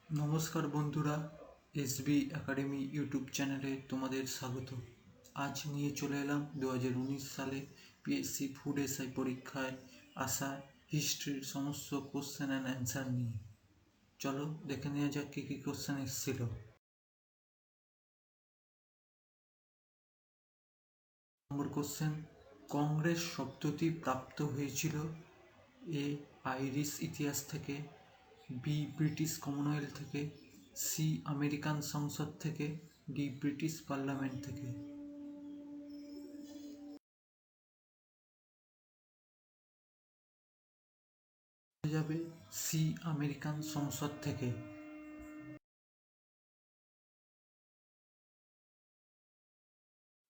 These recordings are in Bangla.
নমস্কার বন্ধুরা, এসবি একাডেমি ইউটিউব চ্যানেলে তোমাদের স্বাগত। আজ নিয়ে চলে এলাম 2019 সালে পিএসসি ফুড এসআই পরীক্ষায় আসা হিস্ট্রির সমস্ত কোশ্চেন অ্যান্ড অ্যান্সার নিয়ে। চলো দেখে নেওয়া যাক কী কী কোশ্চেন এসেছিল। নম্বর কোশ্চেন, কংগ্রেস শব্দটি প্রাপ্ত হয়েছিল এ আইরিশ ইতিহাস থেকে, বি ব্রিটিশ কমনওয়েলথ থেকে, সি আমেরিকান সংসদ থেকে, ডি ব্রিটিশ পার্লামেন্ট থেকে। যাবে সি আমেরিকান সংসদ থেকে।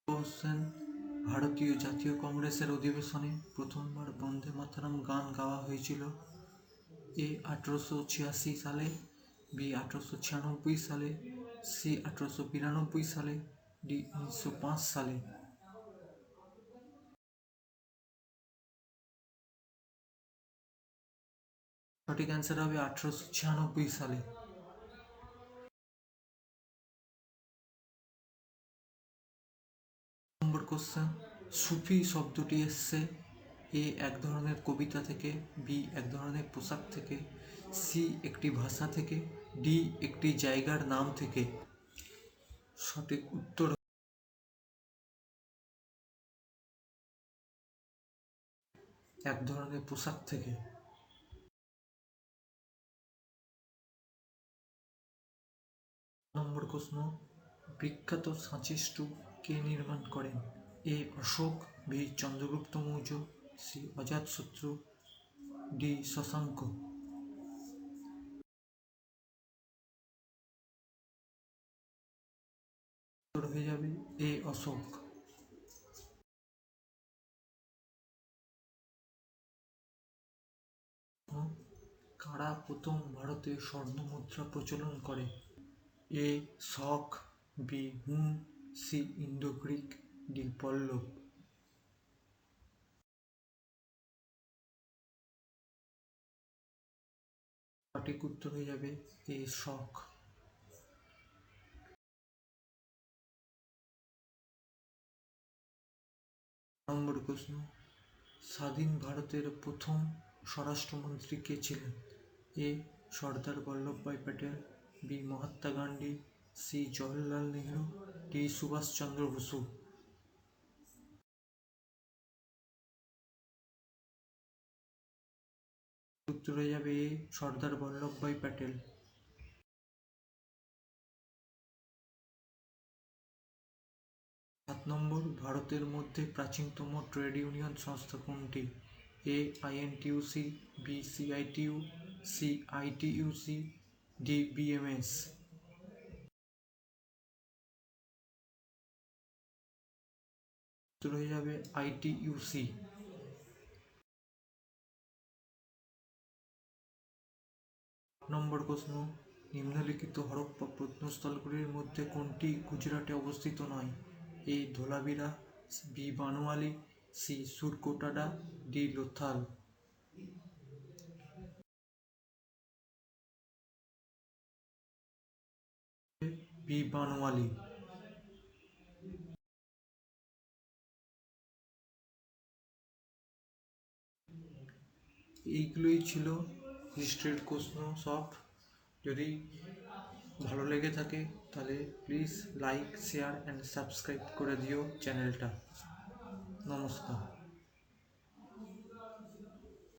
কোশ্চেন, ভারতীয় জাতীয় কংগ্রেসের অধিবেশনে প্রথমবার বন্দে মাতরম গান গাওয়া হয়েছিল এ 1886 সালে, বি 1896 সালে, সি 1892 সালে, ডি 1905 সালে। সঠিক অ্যান্সার হবে 1896 সালে। নম্বর কোশ্চেন, সুফি শব্দটি এসছে এ এক ধরনের কবিতা থেকে, বি এক ধরনের পোশাক থেকে, সি একটি ভাষা থেকে, ডি একটি জায়গার নাম থেকে। সঠিক উত্তর এক ধরনের পোশাক থেকে। নম্বর প্রশ্ন, বিখ্যাত সাঁচি স্তূপ কে নির্মাণ করেন? এ অশোক, বি চন্দ্রগুপ্ত মৌর্য, সি অজাতশত্রু, ডি শশাঙ্ক। উত্তর হয়ে যাবে এ অশোক। কারা প্রথম ভারতে স্বর্ণ মুদ্রা প্রচলন করে? এ শক, বি হুন, সি ইন্দো গ্রিক, ডি পল্লব। সঠিক উত্তর হয়ে যাবে এ শক। নম্বর প্রশ্ন, স্বাধীন ভারতের প্রথম স্বরাষ্ট্রমন্ত্রী কে ছিলেন? A Sardar Vallabhbhai Patel, B Mahatma Gandhi, C Jawaharlal Nehru, D Subhash Chandra Basu. উত্তর হয়ে যাবে এ সর্দার বল্লভভাই প্যাটেল। 7 নম্বর, ভারতের মধ্যে প্রাচীনতম ট্রেড ইউনিয়ন সংস্থা কোনটি? A INTUC, B CITU, C AITUC, D BMS. উত্তর হয়ে যাবে আইটিইউসি। নম্বর প্রশ্ন, নিম্নলিখিত হরপ্পা প্রত্নস্থলগুলির মধ্যে কোনটি গুজরাটে অবস্থিত নয়? A Dholavira, B Banawali, C Surkotada, D Lothal. B Banawali. এইগুলোই ছিল হিস্ট্রির প্রশ্ন সব। যদি ভালো লেগে থাকে তাহলে please like, share and subscribe করে দিও চ্যানেলটা। নমস্কার।